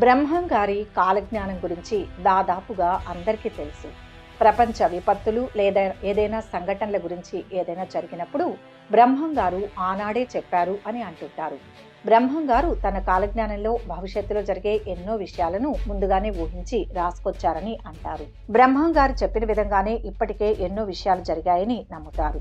బ్రహ్మం గారి కాలజ్ఞానం గురించి దాదాపుగా అందరికీ తెలుసు. ప్రపంచ విపత్తులు లేదా ఏదైనా సంఘటనల గురించి ఏదైనా జరిగినప్పుడు బ్రహ్మం గారు ఆనాడే చెప్పారు అని అంటుంటారు. బ్రహ్మం గారు తన కాలజ్ఞానంలో భవిష్యత్తులో జరిగే ఎన్నో విషయాలను ముందుగానే ఊహించి రాసుకొచ్చారని అంటారు. బ్రహ్మం గారు చెప్పిన విధంగానే ఇప్పటికే ఎన్నో విషయాలు జరిగాయని నమ్ముతారు.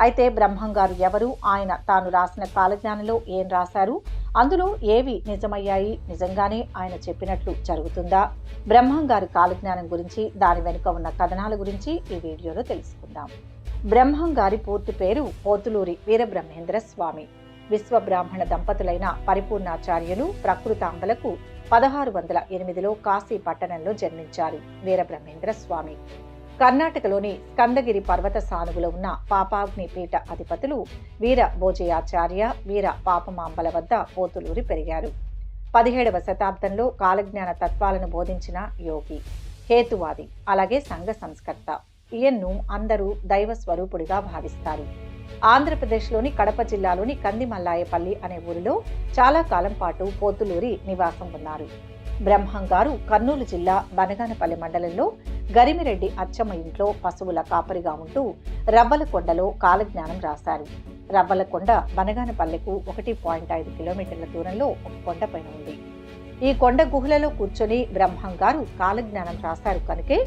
అయితే బ్రహ్మం గారు ఎవరు, ఆయన తాను రాసిన కాలజ్ఞానంలో ఏం రాశారు, అందులో ఏవి నిజమయ్యాయి, నిజంగానే ఆయన చెప్పినట్లు జరుగుతుందా, బ్రహ్మం గారి కాలజ్ఞానం గురించి దాని వెనుక ఉన్న కథనాల గురించి ఈ వీడియోలో తెలుసుకుందాం. బ్రహ్మం గారి పూర్తి పేరు పోతులూరి వీరబ్రహ్మేంద్ర స్వామి. విశ్వబ్రాహ్మణ దంపతులైన పరిపూర్ణాచార్యులు ప్రకృతాంబలకు 1608లో కాశీ పట్టణంలో జన్మించారు వీరబ్రహ్మేంద్ర స్వామి. కర్ణాటకలోని స్కందగిరి పర్వత సానుగులో ఉన్న పాపాగ్ని పీఠ అధిపతులు వీర భోజయాచార్య, వీర పాపమాంబల వద్ద పోతులూరి పెరిగారు. 17వ శతాబ్దంలో కాలజ్ఞాన తత్వాలను బోధించిన యోగి, హేతువాది, అలాగే సంఘ సంస్కర్త. ఈయన్ను అందరూ దైవ స్వరూపుడిగా భావిస్తారు. ఆంధ్రప్రదేశ్లోని కడప జిల్లాలోని కందిమల్లాయపల్లి అనే ఊరిలో చాలా కాలం పాటు పోతులూరి నివాసం ఉన్నారు. బ్రహ్మం గారు కర్నూలు జిల్లా బనగానపల్లి మండలంలో గరిమిరెడ్డి అచ్చమ్మ ఇంట్లో పశువుల కాపరిగా ఉంటూ రవ్వలకొండలో కాలజ్ఞానం రాశారు. రవ్వలకొండ బనగానపల్లెకు 1.5 కిలోమీటర్ల దూరంలో ఒక కొండపైన ఉంది. ఈ కొండ గుహలలో కూర్చొని బ్రహ్మం గారు కాలజ్ఞానం రాశారు కనుకే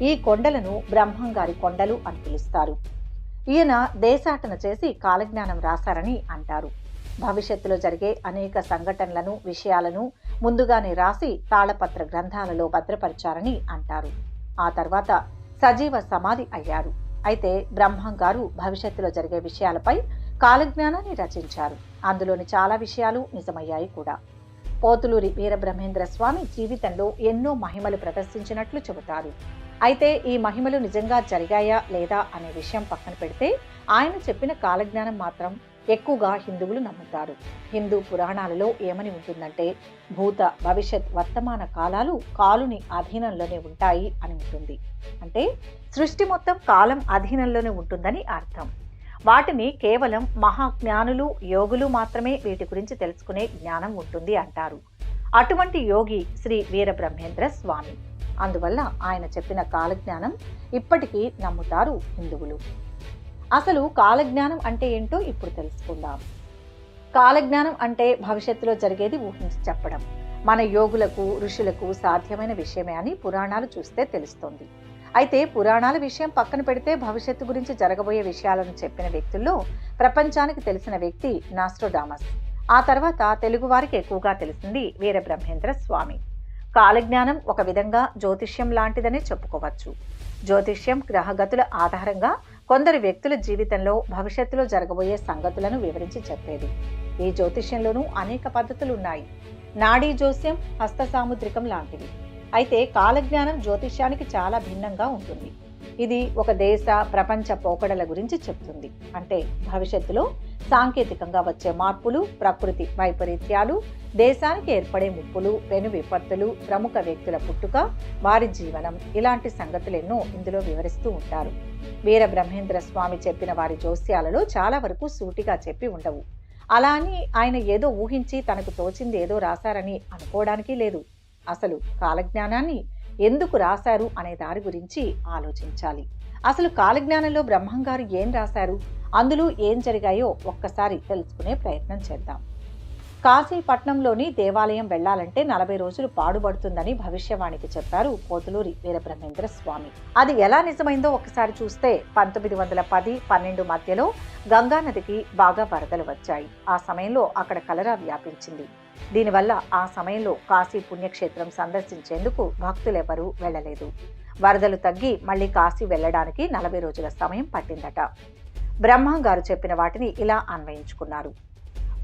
ఈ కొండలను బ్రహ్మం గారి కొండలు అని పిలుస్తారు. ఈయన దేశాటన చేసి కాలజ్ఞానం రాశారని అంటారు. భవిష్యత్తులో జరిగే అనేక సంఘటనలను, విషయాలను ముందుగానే రాసి తాళపత్ర గ్రంథాలలో భద్రపరిచారని అంటారు. ఆ తర్వాత సజీవ సమాధి అయ్యారు. అయితే బ్రహ్మం గారు భవిష్యత్తులో జరిగే విషయాలపై కాలజ్ఞానాన్ని రచించారు. అందులోని చాలా విషయాలు నిజమయ్యాయి కూడా. పోతులూరి వీరబ్రహ్మేంద్ర స్వామి జీవితంలో ఎన్నో మహిమలు ప్రదర్శించినట్లు చెబుతారు. అయితే ఈ మహిమలు నిజంగా జరిగాయా లేదా అనే విషయం పక్కన పెడితే ఆయన చెప్పిన కాలజ్ఞానం మాత్రం ఎక్కువగా హిందువులు నమ్ముతారు. హిందూ పురాణాలలో ఏమని ఉంటుందంటే, భూత, భవిష్యత్, వర్తమాన కాలాలు కాలుని అధీనంలోనే ఉంటాయి అని ఉంటుంది. అంటే సృష్టి మొత్తం కాలం అధీనంలోనే ఉంటుందని అర్థం. వాటిని కేవలం మహాజ్ఞానులు, యోగులు మాత్రమే వీటి గురించి తెలుసుకునే జ్ఞానం ఉంటుంది అంటారు. అటువంటి యోగి శ్రీ వీరబ్రహ్మేంద్ర స్వామి. అందువల్ల ఆయన చెప్పిన కాలజ్ఞానం ఇప్పటికీ నమ్ముతారు హిందువులు. అసలు కాలజ్ఞానం అంటే ఏంటో ఇప్పుడు తెలుసుకుందాం. కాలజ్ఞానం అంటే భవిష్యత్తులో జరిగేది ఊహించి చెప్పడం. మన యోగులకు, ఋషులకు సాధ్యమైన విషయమే అని పురాణాలు చూస్తే తెలుస్తోంది. అయితే పురాణాల విషయం పక్కన పెడితే భవిష్యత్తు గురించి జరగబోయే విషయాలను చెప్పిన వ్యక్తుల్లో ప్రపంచానికి తెలిసిన వ్యక్తి నాస్ట్రోడామస్. ఆ తర్వాత తెలుగువారికి ఎక్కువగా తెలిసింది వీరబ్రహ్మేంద్ర స్వామి. కాలజ్ఞానం ఒక విధంగా జ్యోతిష్యం లాంటిదనే చెప్పుకోవచ్చు. జ్యోతిష్యం గ్రహగతుల ఆధారంగా కొందరు వ్యక్తుల జీవితంలో భవిష్యత్తులో జరగబోయే సంగతులను వివరించి చెప్పేది. ఈ జ్యోతిష్యంలోనూ అనేక పద్ధతులు ఉన్నాయి. నాడీ జ్యోస్యం, హస్త సాముద్రికం లాంటివి. అయితే కాలజ్ఞానం జ్యోతిష్యానికి చాలా భిన్నంగా ఉంటుంది. ఇది ఒక దేశ, ప్రపంచ పోకడల గురించి చెప్తుంది. అంటే భవిష్యత్తులో సాంకేతికంగా వచ్చే మార్పులు, ప్రకృతి వైపరీత్యాలు, దేశానికి ఏర్పడే ముప్పులు, పెను విపత్తులు, ప్రముఖ వ్యక్తుల పుట్టుక, వారి జీవనం, ఇలాంటి సంగతులెన్నో ఇందులో వివరిస్తూ ఉంటారు. వీరబ్రహ్మేంద్ర స్వామి చెప్పిన వారి జోస్యాలలో చాలా వరకు సూటిగా చెప్పి ఉండవు. అలా అని ఆయన ఏదో ఊహించి తనకు తోచింది ఏదో రాశారని అనుకోవడానికి లేదు. అసలు కాలజ్ఞానాన్ని ఎందుకు రాశారు అనే దారి గురించి ఆలోచించాలి. అసలు కాలజ్ఞానంలో బ్రహ్మం గారు ఏం రాశారు, అందులో ఏం జరిగాయో ఒక్కసారి తెలుసుకునే ప్రయత్నం చేద్దాం. కాశీపట్నంలోని దేవాలయం వెళ్లాలంటే 40 రోజులు పాడుపడుతుందని భవిష్యవాణికి చెప్పారు పోతులూరి వీరబ్రహ్మేంద్ర స్వామి. అది ఎలా నిజమైందో ఒకసారి చూస్తే 1910-12 మధ్యలో గంగానదికి బాగా వరదలు వచ్చాయి. ఆ సమయంలో అక్కడ కలరా వ్యాపించింది. దీనివల్ల ఆ సమయంలో కాశీ పుణ్యక్షేత్రం సందర్శించేందుకు భక్తులెవరూ వెళ్లలేదు. వరదలు తగ్గి మళ్లీ కాశీ వెళ్లడానికి 40 రోజుల సమయం పట్టిందట. బ్రహ్మం గారు చెప్పిన వాటిని ఇలా అన్వయించుకున్నారు.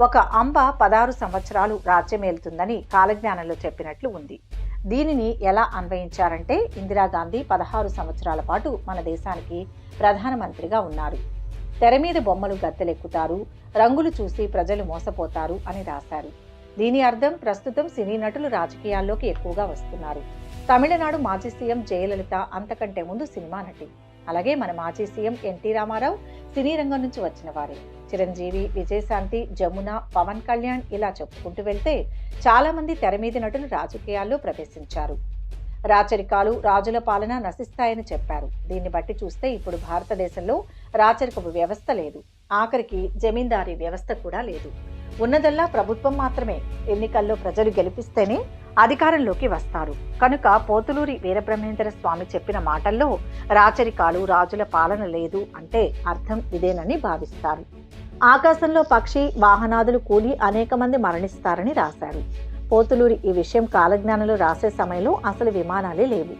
ఒక అంబ 16 సంవత్సరాలు రాజ్యమేలుతుందని కాలజ్ఞానంలో చెప్పినట్లు ఉంది. దీనిని ఎలా అన్వయించారంటే, ఇందిరాగాంధీ 16 సంవత్సరాల పాటు మన దేశానికి ప్రధానమంత్రిగా ఉన్నారు. తెర మీద బొమ్మలు గద్దెలెక్కుతారు, రంగులు చూసి ప్రజలు మోసపోతారు అని రాశారు. దీని అర్థం ప్రస్తుతం సినీ నటులు రాజకీయాల్లోకి ఎక్కువగా వస్తున్నారు. తమిళనాడు మాజీ సీఎం జయలలిత అంతకంటే ముందు సినిమా నటి. అలాగే మన మాజీ సీఎం ఎన్టీ రామారావు సినీ రంగం నుంచి వచ్చిన వారే. చిరంజీవి, విజయశాంతి, జమున, పవన్ కళ్యాణ్ ఇలా చెప్పుకుంటూ వెళ్తే చాలా మంది తెర మీద నటులు రాజకీయాల్లో ప్రవేశించారు. రాచరికాలు, రాజుల పాలన నశిస్తాయని చెప్పారు. దీన్ని బట్టి చూస్తే ఇప్పుడు భారతదేశంలో రాచరికపు వ్యవస్థ లేదు. ఆఖరికి జమీందారీ వ్యవస్థ కూడా లేదు. ఉన్నదల్లా ప్రభుత్వం మాత్రమే. ఎన్నికల్లో ప్రజలు గెలిపిస్తేనే అధికారంలోకి వస్తారు. కనుక పోతులూరి వీరబ్రహ్మేంద్ర స్వామి చెప్పిన మాటల్లో రాచరికాలు, రాజుల పాలన లేదు అంటే అర్థం ఇదేనని భావిస్తారు. ఆకాశంలో పక్షి, వాహనాదులు కూలి అనేక మంది మరణిస్తారని రాశారు. పోతులూరి ఈ విషయం కాలజ్ఞానంలో రాసే సమయంలో అసలు విమానాలే లేవు.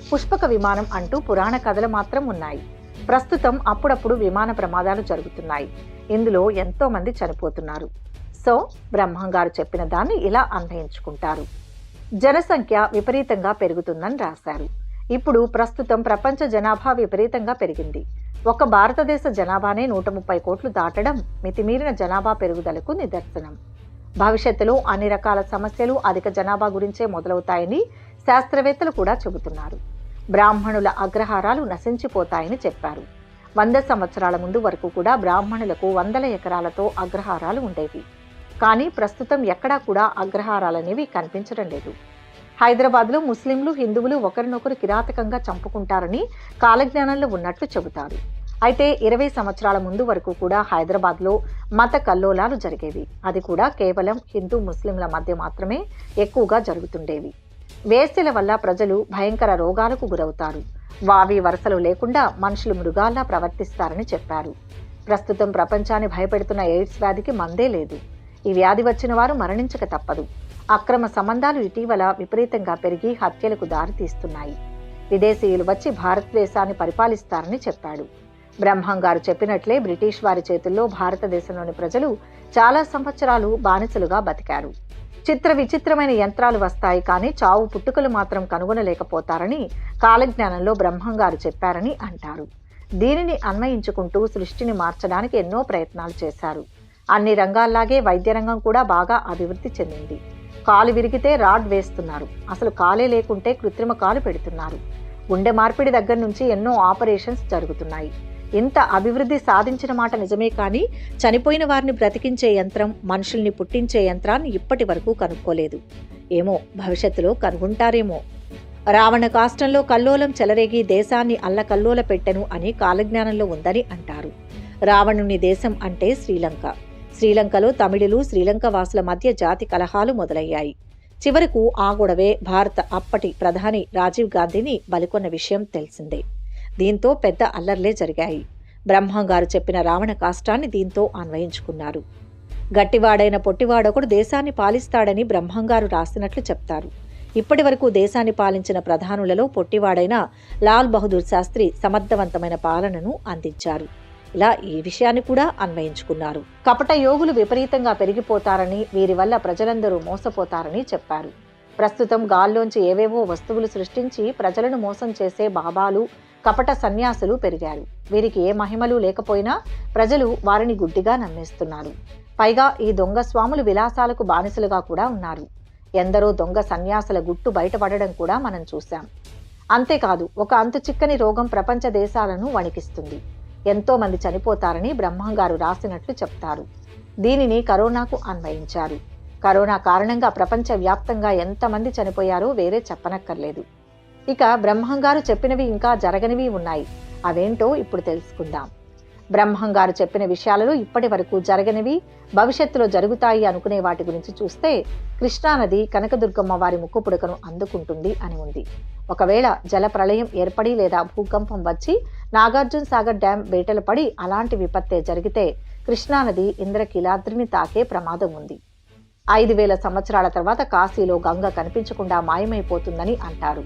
పుష్పక విమానం అంటూ పురాణ కథలు మాత్రం ఉన్నాయి. ప్రస్తుతం అప్పుడప్పుడు విమాన ప్రమాదాలు జరుగుతున్నాయి. ఇందులో ఎంతో మంది చనిపోతున్నారు. సో బ్రహ్మంగారు చెప్పిన దాన్ని ఇలా అన్వయించుకుంటారు. జనసంఖ్య విపరీతంగా పెరుగుతుందని రాశారు. ఇప్పుడు ప్రస్తుతం ప్రపంచ జనాభా విపరీతంగా పెరిగింది. ఒక భారతదేశ జనాభానే 130 కోట్లు దాటడం మితిమీరిన జనాభా పెరుగుదలకు నిదర్శనం. భవిష్యత్తులో అన్ని రకాల సమస్యలు అధిక జనాభా గురించే మొదలవుతాయని శాస్త్రవేత్తలు కూడా చెబుతున్నారు. బ్రాహ్మణుల అగ్రహారాలు నశించిపోతాయని చెప్పారు. 100 సంవత్సరాల ముందు వరకు కూడా బ్రాహ్మణులకు వందల ఎకరాలతో అగ్రహారాలు ఉండేవి. కానీ ప్రస్తుతం ఎక్కడా కూడా అగ్రహారాలనేవి కనిపించడం లేదు. హైదరాబాద్లో ముస్లింలు, హిందువులు ఒకరినొకరు కిరాతకంగా చంపుకుంటారని కాలజ్ఞానంలో ఉన్నట్లు చెబుతారు. అయితే 20 సంవత్సరాల ముందు వరకు కూడా హైదరాబాద్లో మత కల్లోలాలు జరిగేవి. అది కూడా కేవలం హిందూ ముస్లింల మధ్య మాత్రమే ఎక్కువగా జరుగుతుండేవి. వేశ్యల వల్ల ప్రజలు భయంకర రోగాలకు గురవుతారు. వావి వరసలు లేకుండా మనుషులు మృగాల్లా ప్రవర్తిస్తారని చెప్పారు. ప్రస్తుతం ప్రపంచాన్ని భయపెడుతున్న ఎయిడ్స్ వ్యాధికి మందే లేదు. ఈ వ్యాధి వచ్చిన వారు మరణించక తప్పదు. అక్రమ సంబంధాలు ఇటీవల విపరీతంగా పెరిగి హత్యలకు దారితీస్తున్నాయి. విదేశీయులు వచ్చి భారతదేశాన్ని పరిపాలిస్తారని చెప్పాడు. బ్రహ్మంగారు చెప్పినట్లే బ్రిటిష్ వారి చేతుల్లో భారతదేశంలోని ప్రజలు చాలా సంవత్సరాలు బానిసలుగా బతికారు. చిత్ర విచిత్రమైన యంత్రాలు వస్తాయి, కానీ చావు పుట్టుకలు మాత్రం కనుగొనలేకపోతారని కాలజ్ఞానంలో బ్రహ్మంగారు చెప్పారని అంటారు. దీనిని అన్వయించుకుంటూ సృష్టిని మార్చడానికి ఎన్నో ప్రయత్నాలు చేశారు. అన్ని రంగాల్లాగే వైద్య రంగం కూడా బాగా అభివృద్ధి చెందింది. కాలు విరిగితే రాడ్ వేస్తున్నారు. అసలు కాలే లేకుంటే కృత్రిమ కాలు పెడుతున్నారు. గుండె మార్పిడి దగ్గర నుంచి ఎన్నో ఆపరేషన్స్ జరుగుతున్నాయి. ఇంత అభివృద్ధి సాధించిన మాట నిజమే, కానీ చనిపోయిన వారిని బ్రతికించే యంత్రం, మనుషుల్ని పుట్టించే యంత్రాన్ని ఇప్పటి వరకు కనుక్కోలేదు. ఏమో భవిష్యత్తులో కనుగొంటారేమో. రావణ కాష్టంలో కల్లోలం చెలరేగి దేశాన్ని అల్లకల్లోల పెట్టెను అని కాలజ్ఞానంలో ఉందని అంటారు. రావణుని దేశం అంటే శ్రీలంక. శ్రీలంకలో తమిళులు, శ్రీలంక వాసుల మధ్య జాతి కలహాలు మొదలయ్యాయి. చివరకు ఆ గొడవే భారత అప్పటి ప్రధాని రాజీవ్ గాంధీని బలికొన్న విషయం తెలిసిందే. దీంతో పెద్ద అల్లర్లే జరిగాయి. బ్రహ్మంగారు చెప్పిన రావణ కాష్టాన్ని దీంతో అన్వయించుకున్నారు. గట్టివాడైన పొట్టివాడొకడు దేశాన్ని పాలిస్తాడని బ్రహ్మంగారు రాసినట్లు చెప్తారు. ఇప్పటి వరకు దేశాన్ని పాలించిన ప్రధానులలో పొట్టివాడైన లాల్ బహదూర్ శాస్త్రి సమర్థవంతమైన పాలనను అందించారు. ఇలా ఈ విషయాన్ని కూడా అన్వయించుకున్నారు. కపట యోగులు విపరీతంగా పెరిగిపోతారని, వీరి వల్ల ప్రజలందరూ మోసపోతారని చెప్పారు. ప్రస్తుతం గాల్లోంచి ఏవేవో వస్తువులు సృష్టించి ప్రజలను మోసం చేసే బాబాలు, కపట సన్యాసులు పెరిగారు. వీరికి ఏ మహిమలు లేకపోయినా ప్రజలు వారిని గుడ్డిగా నమ్మేస్తున్నారు. పైగా ఈ దొంగ స్వాములు విలాసాలకు బానిసలుగా కూడా ఉన్నారు. ఎందరో దొంగ సన్యాసుల గుట్టు బయటపడడం కూడా మనం చూశాం. అంతేకాదు, ఒక అంతు చిక్కని రోగం ప్రపంచ దేశాలను వణికిస్తుంది. ఎంతో మంది చనిపోతారని బ్రహ్మంగారు రాసినట్లు చెప్తారు. దీనిని కరోనాకు అన్వయించారు. కరోనా కారణంగా ప్రపంచ వ్యాప్తంగా ఎంతమంది చనిపోయారో వేరే చెప్పనక్కర్లేదు. ఇక బ్రహ్మంగారు చెప్పినవి ఇంకా జరగనివి ఉన్నాయి. అవేంటో ఇప్పుడు తెలుసుకుందాం. బ్రహ్మంగారు చెప్పిన విషయాలలో ఇప్పటి వరకు జరగనివి, భవిష్యత్తులో జరుగుతాయి అనుకునే వాటి గురించి చూస్తే కృష్ణానది కనకదుర్గమ్మ వారి ముక్కుపుడకను అందుకుంటుంది అని ఉంది. ఒకవేళ జల ప్రళయం ఏర్పడి లేదా భూకంపం వచ్చి నాగార్జున సాగర్ డ్యాం బేటలు పడి అలాంటి విపత్తే జరిగితే కృష్ణానది ఇంద్రకీలాద్రిని తాకే ప్రమాదం ఉంది. 5000 సంవత్సరాల తర్వాత కాశీలో గంగ కనిపించకుండా మాయమైపోతుందని అంటారు.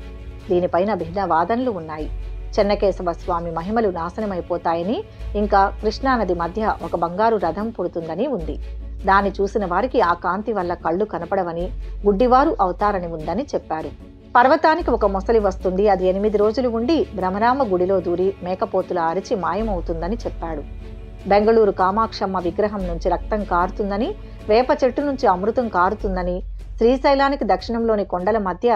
దీనిపైన భిన్న వాదనలు ఉన్నాయి. చెన్నకేశవ స్వామి మహిమలు నాశనమైపోతాయని, ఇంకా కృష్ణానది మధ్య ఒక బంగారు రథం పుడుతుందని ఉంది. దాన్ని చూసిన వారికి ఆ కాంతి వల్ల కళ్ళు కనపడవని, గుడ్డివారు అవుతారని ఉందని చెప్పారు. పర్వతానికి ఒక మొసలి వస్తుంది. అది 8 రోజులు ఉండి భ్రమరామ గుడిలో దూరి మేకపోతుల అరిచి మాయమవుతుందని చెప్పాడు. బెంగళూరు కామాక్షమ్మ విగ్రహం నుంచి రక్తం కారుతుందని, వేప చెట్టు నుంచి అమృతం కారుతుందని, శ్రీశైలానికి దక్షిణంలోని కొండల మధ్య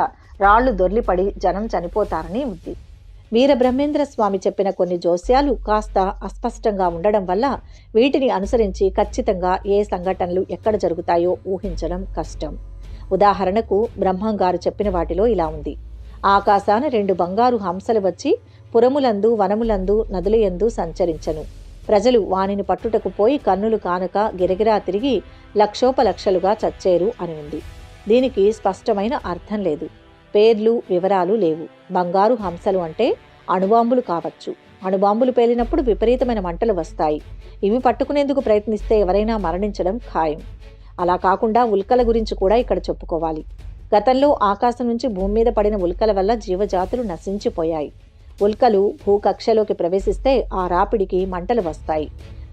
రాళ్లు దొర్లిపడి జనం చనిపోతారని ఉంది. వీరబ్రహ్మేంద్ర స్వామి చెప్పిన కొన్ని జోస్యాలు కాస్త అస్పష్టంగా ఉండడం వల్ల వీటిని అనుసరించి ఖచ్చితంగా ఏ సంఘటనలు ఎక్కడ జరుగుతాయో ఊహించడం కష్టం. ఉదాహరణకు బ్రహ్మంగారు చెప్పిన వాటిలో ఇలా ఉంది: ఆకాశాన 2 బంగారు హంసలు వచ్చి పురములందు వనములందు నదులయందు సంచరించను. ప్రజలు వానిని పట్టుటకు పోయి కన్నులు కానక గిరగిరా తిరిగి లక్షోపలక్షలుగా చచ్చేరు అని ఉంది. దీనికి స్పష్టమైన అర్థం లేదు. పేర్లు వివరాలు లేవు. బంగారు హంసలు అంటే అణుబాంబులు కావచ్చు. అణుబాంబులు పేలినప్పుడు విపరీతమైన మంటలు వస్తాయి. ఇవి పట్టుకునేందుకు ప్రయత్నిస్తే ఎవరైనా మరణించడం ఖాయం. అలా కాకుండా ఉల్కల గురించి కూడా ఇక్కడ చెప్పుకోవాలి. గతంలో ఆకాశం నుంచి భూమి మీద పడిన ఉల్కల వల్ల జీవజాతులు నశించిపోయాయి. ఉల్కలు భూకక్షలోకి ప్రవేశిస్తే ఆ రాపిడికి మంటలు వస్తాయి.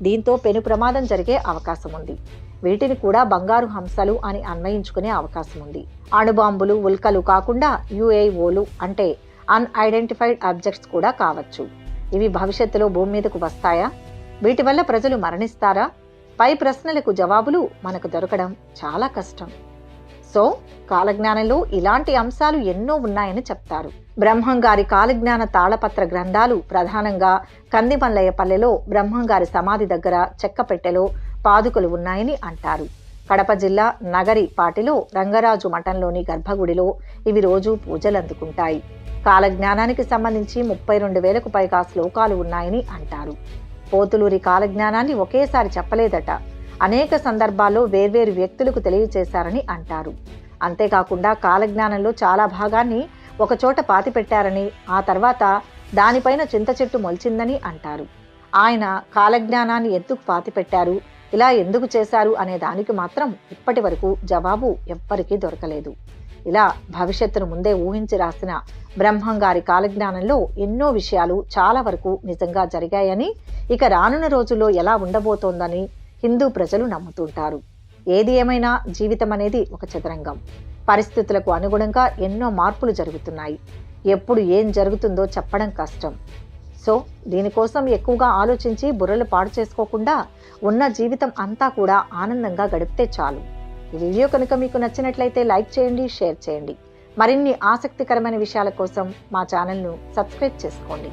దీంతో పెను ప్రమాదం జరిగే అవకాశం ఉంది. వీటిని కూడా బంగారు హంసలు అని అన్వయించుకునే అవకాశం ఉంది. అణుబాంబులు ఉల్కలు కాకుండా యుఏఓలు అంటే అన్ఐడెంటిఫైడ్ ఆబ్జెక్ట్స్ కూడా కావచ్చు. ఇవి భవిష్యత్తులో భూమి మీదకు వస్తాయా? వీటి వల్ల ప్రజలు మరణిస్తారా? పై ప్రశ్నలకు జవాబులు మనకు దొరకడం చాలా కష్టం. సో కాలజ్ఞానంలో ఇలాంటి అంశాలు ఎన్నో ఉన్నాయని చెప్తారు. బ్రహ్మంగారి కాలజ్ఞాన తాళపత్ర గ్రంథాలు ప్రధానంగా కందిమల్లయ్యపల్లెలో బ్రహ్మంగారి సమాధి దగ్గర చెక్కపెట్టెలో పాదుకలు ఉన్నాయని అంటారు. కడప జిల్లా నగరి పాటిలో రంగరాజు మఠంలోని గర్భగుడిలో ఇవి రోజు పూజలు అందుకుంటాయి. కాలజ్ఞానానికి సంబంధించి 32,000కు పైగా శ్లోకాలు ఉన్నాయని అంటారు. పోతులూరి కాలజ్ఞానాన్ని ఒకేసారి చెప్పలేదట. అనేక సందర్భాల్లో వేర్వేరు వ్యక్తులకు తెలియచేశారని అంటారు. అంతేకాకుండా కాలజ్ఞానంలో చాలా భాగాన్ని ఒకచోట పాతిపెట్టారని, ఆ తర్వాత దానిపైన చింత చెట్టు మొలిచిందని అంటారు. ఆయన కాలజ్ఞానాన్ని ఎందుకు పాతిపెట్టారు, ఇలా ఎందుకు చేశారు అనే దానికి మాత్రం ఇప్పటి వరకు జవాబు ఎవ్వరికీ దొరకలేదు. ఇలా భవిష్యత్తును ముందే ఊహించి రాసిన బ్రహ్మంగారి కాలజ్ఞానంలో ఎన్నో విషయాలు చాలా వరకు నిజంగా జరిగాయని, ఇక రానున్న రోజుల్లో ఎలా ఉండబోతోందని హిందూ ప్రజలు నమ్ముతుంటారు. ఏది ఏమైనా జీవితం అనేది ఒక చదరంగం. పరిస్థితులకు అనుగుణంగా ఎన్నో మార్పులు జరుగుతున్నాయి. ఎప్పుడు ఏం జరుగుతుందో చెప్పడం కష్టం. సో దీనికోసం ఎక్కువగా ఆలోచించి బుర్రలు పాడు చేసుకోకుండా ఉన్న జీవితం అంతా కూడా ఆనందంగా గడిపితే చాలు. ఈ వీడియో కనుక మీకు నచ్చినట్లయితే లైక్ చేయండి, షేర్ చేయండి. మరిన్ని ఆసక్తికరమైన విషయాల కోసం మా ఛానల్ను సబ్స్క్రైబ్ చేసుకోండి.